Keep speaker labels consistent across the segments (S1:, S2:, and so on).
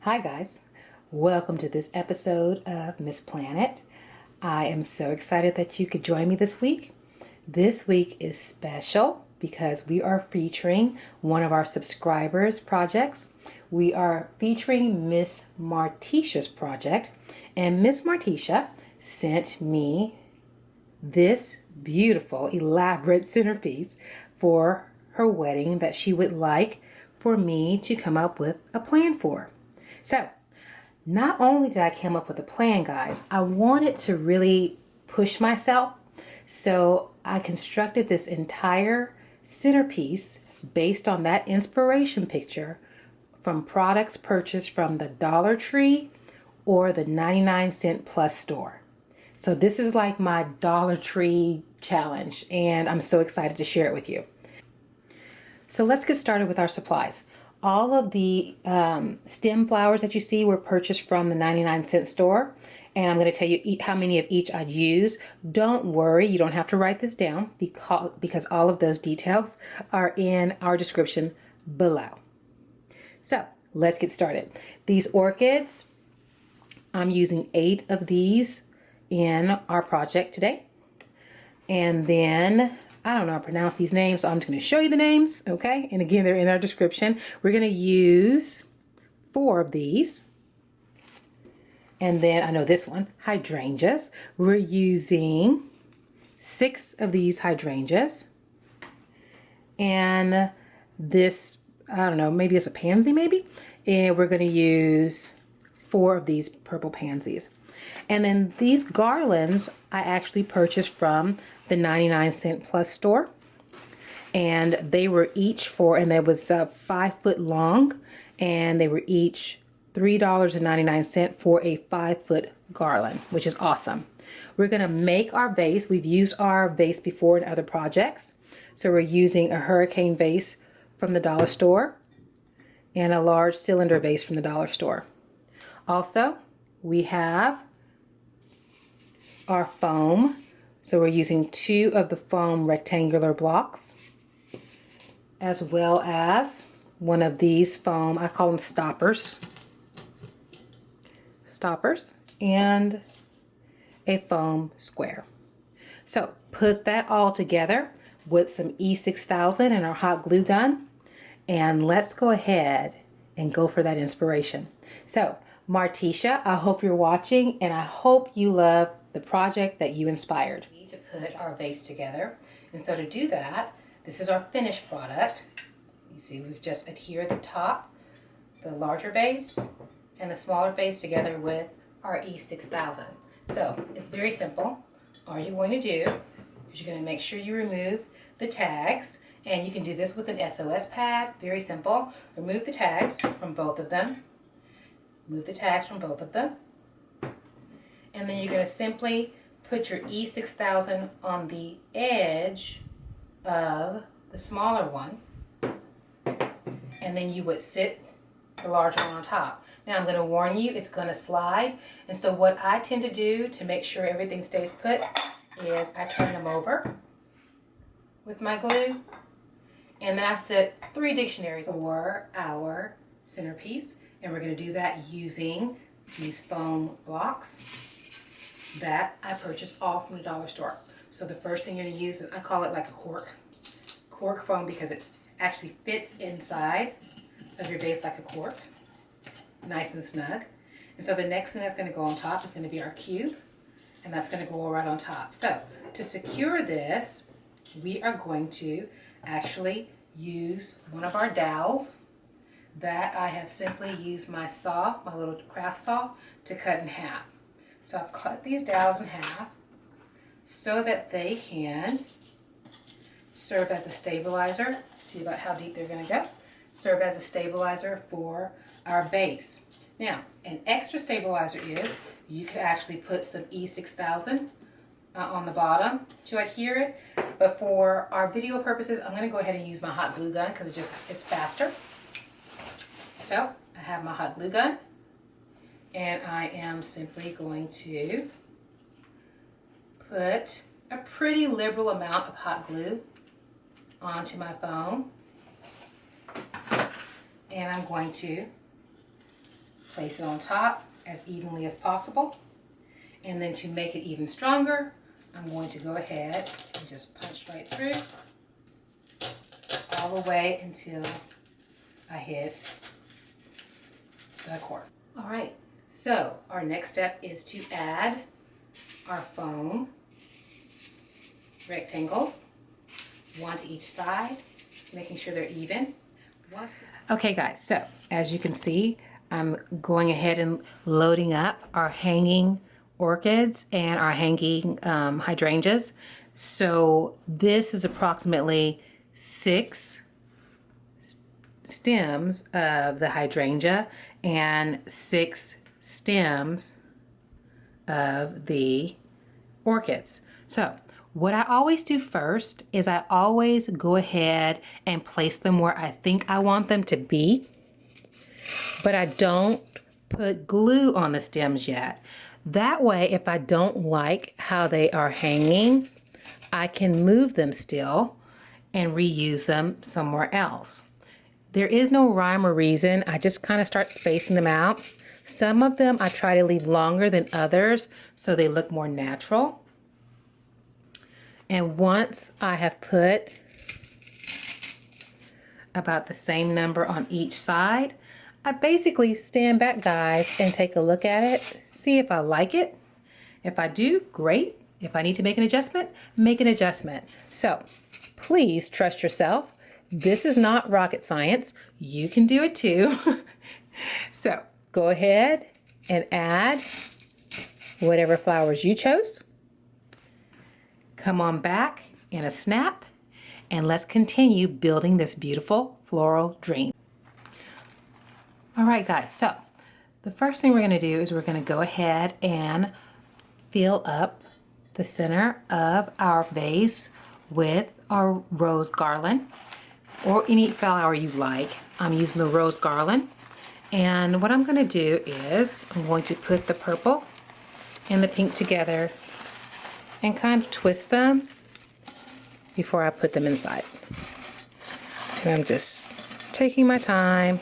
S1: Hi guys, welcome to this episode of MissPlanIt. I am so excited that you could join me this week. This week is special because we are featuring one of our subscribers' projects. We are featuring Miss Marteesha's project, and Miss Marteesha sent me this beautiful, elaborate centerpiece for her wedding that she would like for me to come up with a plan for. So, not only did I come up with a plan, guys, I wanted to really push myself. So I constructed this entire centerpiece based on that inspiration picture from products purchased from the Dollar Tree or the 99-cent plus store. So this is like my Dollar Tree challenge, and I'm so excited to share it with you. So let's get started with our supplies. All of the stem flowers that you see were purchased from the 99-cent store. And I'm going to tell you how many of each I'd use. Don't worry, you don't have to write this down because all of those details are in our description below. So let's get started. These orchids, I'm using 8 of these in our project today. And then I don't know how to pronounce these names, so I'm just going to show you the names, okay? And again, they're in our description. We're going to use 4 of these. And then, I know this one, hydrangeas. We're using 6 of these hydrangeas. And this, I don't know, maybe it's a pansy maybe? And we're going to use 4 of these purple pansies. And then these garlands I actually purchased from the 99-cent plus store, and they were each and they was 5 foot long, and they were each $3.99 for a 5-foot garland, which is awesome. We're going to make our vase. We've used our vase before in other projects, so we're using a hurricane vase from the dollar store and a large cylinder vase from the dollar store. Also, we have our foam. So we're using 2 of the foam rectangular blocks, as well as one of these foam, I call them stoppers, and a foam square. So put that all together with some E6000 and our hot glue gun, and let's go ahead and go for that inspiration. So Marteesha, I hope you're watching, and I hope you love the project that you inspired. We need to put our vase together, and so to do that, this is our finished product. You see, we've just adhered the top, the larger vase, and the smaller vase together with our E6000. So it's very simple. All you're going to do is you're going to make sure you remove the tags, and you can do this with an SOS pad. Very simple. Remove the tags from both of them. Move the tags from both of them. And then you're going to simply put your E6000 on the edge of the smaller one. And then you would sit the larger one on top. Now I'm going to warn you, it's going to slide. And so what I tend to do to make sure everything stays put is I turn them over with my glue. And then I set 3 dictionaries for our centerpiece. And we're going to do that using these foam blocks that I purchased all from the dollar store. So the first thing you're going to use is, I call it like a cork foam, because it actually fits inside of your vase like a cork, nice and snug. And so the next thing that's going to go on top is going to be our cube, and that's going to go right on top. So to secure this, we are going to actually use one of our dowels that I have simply used my saw, my little craft saw, to cut in half. So I've cut these dowels in half so that they can serve as a stabilizer. See about how deep they're going to go. Serve as a stabilizer for our base. Now, an extra stabilizer is you could actually put some E6000 on the bottom to adhere it. But for our video purposes, I'm going to go ahead and use my hot glue gun because it's faster. So I have my hot glue gun, and I am simply going to put a pretty liberal amount of hot glue onto my foam, and I'm going to place it on top as evenly as possible. And then to make it even stronger, I'm going to go ahead and just punch right through all the way until I hit the cord. All right, so our next step is to add our foam rectangles, one to each side, making sure they're even. Okay guys, so as you can see, I'm going ahead and loading up our hanging orchids and our hanging hydrangeas. So this is approximately 6 stems of the hydrangea and 6 stems of the orchids. So what I always do first is I always go ahead and place them where I think I want them to be, but I don't put glue on the stems yet. That way, if I don't like how they are hanging, I can move them still and reuse them somewhere else. There is no rhyme or reason. I just kind of start spacing them out. Some of them I try to leave longer than others so they look more natural. And once I have put about the same number on each side, I basically stand back, guys, and take a look at it, see if I like it. If I do, great. If I need to make an adjustment, make an adjustment. So please trust yourself. This is not rocket science. You can do it too. So go ahead and add whatever flowers you chose. Come on back in a snap, and let's continue building this beautiful floral dream. All right, guys, so the first thing we're going to do is we're going to go ahead and fill up the center of our vase with our rose garland, or any flower you like. I'm using the rose garland, and what I'm going to do is I'm going to put the purple and the pink together and kind of twist them before I put them inside. And I'm just taking my time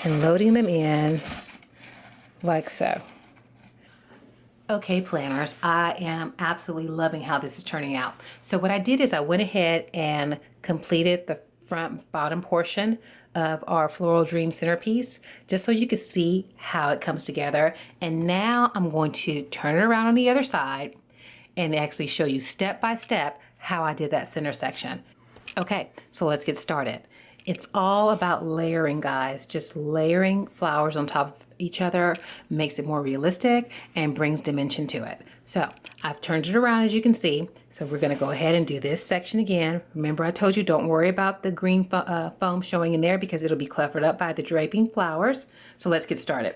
S1: and loading them in like so. Okay, planners, I am absolutely loving how this is turning out. So what I did is I went ahead and completed the front bottom portion of our Floral Dream Centerpiece, just so you could see how it comes together. And now I'm going to turn it around on the other side and actually show you step by step how I did that center section. Okay, so let's get started. It's all about layering, guys. Just layering flowers on top of each other makes it more realistic and brings dimension to it. So I've turned it around, as you can see. So we're gonna go ahead and do this section again. Remember, I told you don't worry about the green foam showing in there because it'll be covered up by the draping flowers. So let's get started.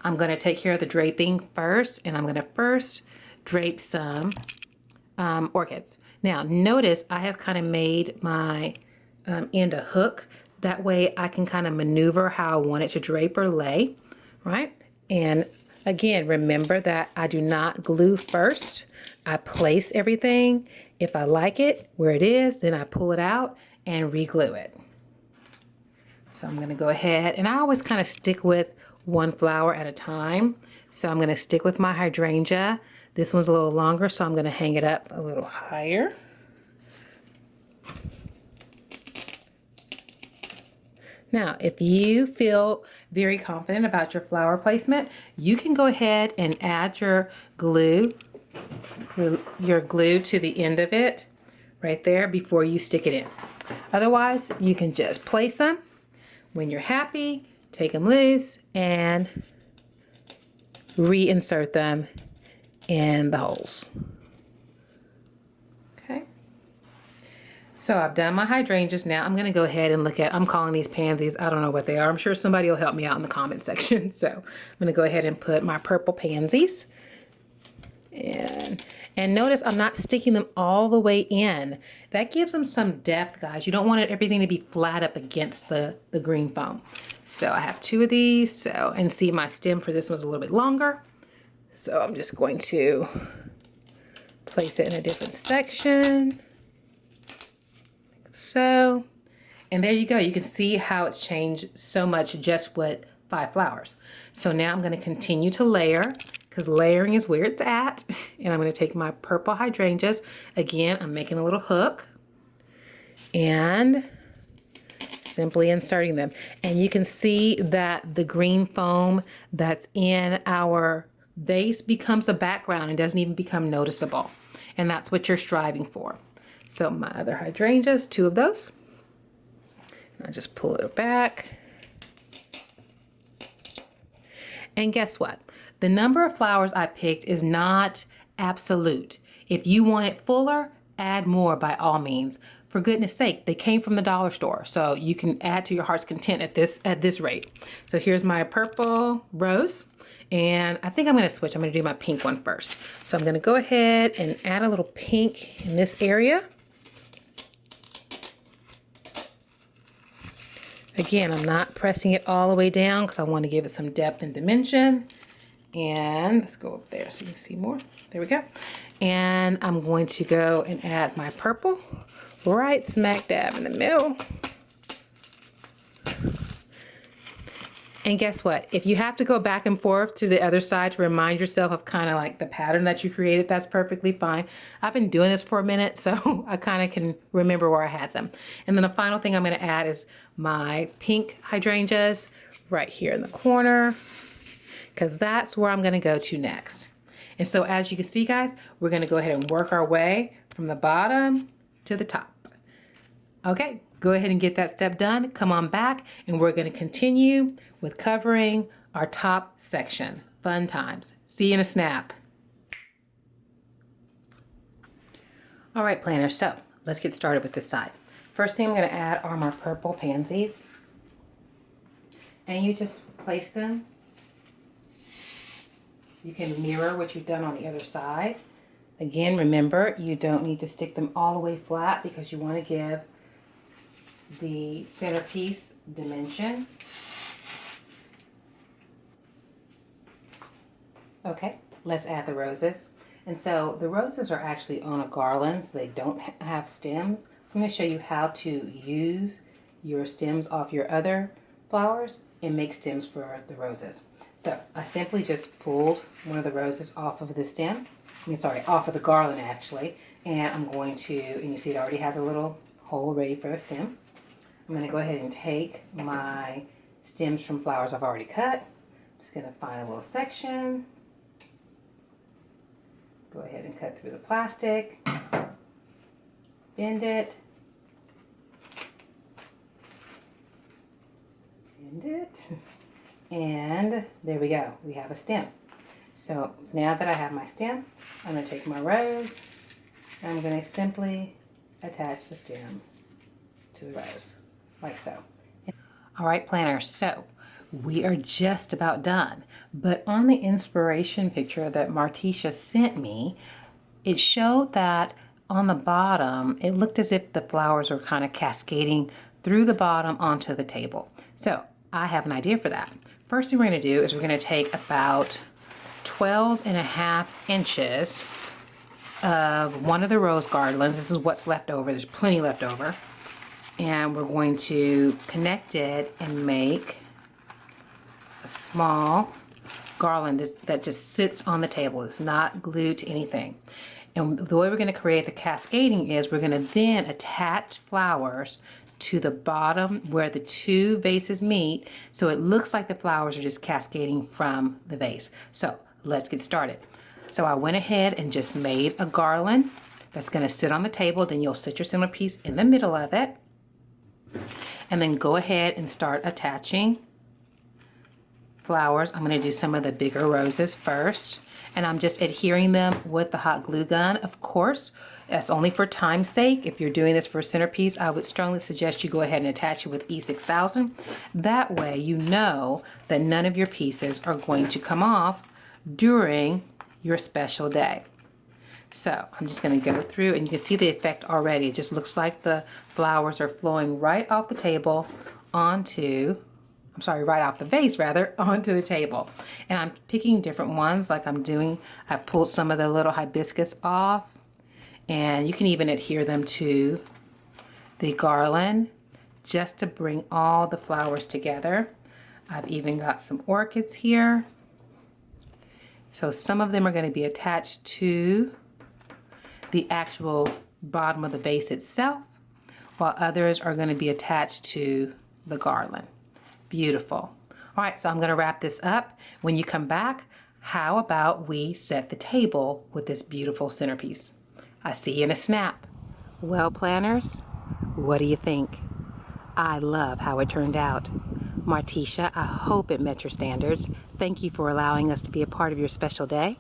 S1: I'm gonna take care of the draping first, and I'm gonna first drape some orchids. Now notice I have kind of made my end a hook. That way I can kind of maneuver how I want it to drape or lay, right? And again, remember that I do not glue first. I place everything. If I like it where it is, then I pull it out and re-glue it. So I'm gonna go ahead, and I always kind of stick with one flower at a time. So I'm gonna stick with my hydrangea. This one's a little longer, so I'm gonna hang it up a little higher. Now, if you feel very confident about your flower placement, you can go ahead and add your glue to the end of it right there before you stick it in. Otherwise, you can just place them. When you're happy, take them loose and reinsert them in the holes. Okay. So I've done my hydrangeas. Now I'm going to go ahead and look at, I'm calling these pansies. I don't know what they are. I'm sure somebody will help me out in the comment section. So I'm going to go ahead and put my purple pansies. And notice I'm not sticking them all the way in. That gives them some depth, guys. You don't want everything to be flat up against the green foam. So I have 2 of these. So, and see, my stem for this one's a little bit longer. So I'm just going to place it in a different section, like so. And there you go. You can see how it's changed so much just with 5 flowers. So now I'm going to continue to layer, because layering is where it's at. And I'm going to take my purple hydrangeas. Again, I'm making a little hook and simply inserting them. And you can see that the green foam that's in our vase becomes a background and doesn't even become noticeable. And that's what you're striving for. So my other hydrangeas, 2 of those. I'll just pull it back. And guess what? The number of flowers I picked is not absolute. If you want it fuller, add more by all means. For goodness sake, they came from the dollar store, so you can add to your heart's content at this rate. So here's my purple rose, and I think I'm going to switch. I'm going to do my pink one first. So I'm going to go ahead and add a little pink in this area. Again, I'm not pressing it all the way down because I want to give it some depth and dimension. And let's go up there so you can see more. There we go. And I'm going to go and add my purple right smack dab in the middle. And guess what? If you have to go back and forth to the other side to remind yourself of kind of like the pattern that you created, that's perfectly fine. I've been doing this for a minute, so I kind of can remember where I had them. And then the final thing I'm going to add is my pink hydrangeas right here in the corner, because that's where I'm going to go to next. And so as you can see, guys, we're going to go ahead and work our way from the bottom to the top. Okay, go ahead and get that step done. Come on back, and we're going to continue with covering our top section. Fun times. See you in a snap. All right, planners, so let's get started with this side. First thing I'm going to add are my purple pansies. And you just place them. You can mirror what you've done on the other side. Again, remember, you don't need to stick them all the way flat because you want to give the centerpiece dimension. Okay, let's add the roses. And so the roses are actually on a garland, so they don't have stems. So I'm going to show you how to use your stems off your other flowers and make stems for the roses. So I simply just pulled one of the roses off of the stem. Off of the garland actually. And I'm going to, and you see it already has a little hole ready for a stem. I'm going to go ahead and take my stems from flowers I've already cut. I'm just going to find a little section. Go ahead and cut through the plastic. Bend it. Bend it. And there we go. We have a stem. So now that I have my stem, I'm going to take my rose and I'm going to simply attach the stem to the rose, like so. All right, planners, so we are just about done. But on the inspiration picture that Marteesha sent me, it showed that on the bottom, it looked as if the flowers were kind of cascading through the bottom onto the table. So I have an idea for that. First thing we're going to do is we're going to take about 12.5 inches of one of the rose garlands. This is what's left over. There's plenty left over. And we're going to connect it and make a small garland that just sits on the table. It's not glued to anything. And the way we're going to create the cascading is we're going to then attach flowers to the bottom where the 2 vases meet, so it looks like the flowers are just cascading from the vase. So let's get started. So I went ahead and just made a garland that's going to sit on the table. Then you'll sit your centerpiece in the middle of it, and then go ahead and start attaching flowers. I'm going to do some of the bigger roses first, and I'm just adhering them with the hot glue gun. Of course, that's only for time's sake. If you're doing this for a centerpiece, I would strongly suggest you go ahead and attach it with E6000. That way you know that none of your pieces are going to come off during your special day. So I'm just going to go through, and you can see the effect already. It just looks like the flowers are flowing right off the table onto, right off the vase rather, onto the table. And I'm picking different ones like I'm doing. I pulled some of the little hibiscus off, and you can even adhere them to the garland just to bring all the flowers together. I've even got some orchids here. So some of them are going to be attached to the actual bottom of the vase itself, while others are going to be attached to the garland. Beautiful. All right, so I'm going to wrap this up. When you come back, how about we set the table with this beautiful centerpiece? I see you in a snap. Well, planners, what do you think? I love how it turned out. Marteesha, I hope it met your standards. Thank you for allowing us to be a part of your special day.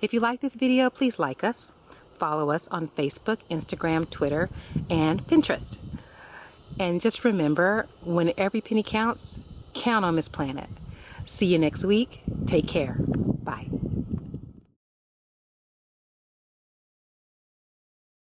S1: If you like this video, please like us. Follow us on Facebook, Instagram, Twitter, and Pinterest. And just remember, when every penny counts, count on MissPlanIt. See you next week. Take care. Bye.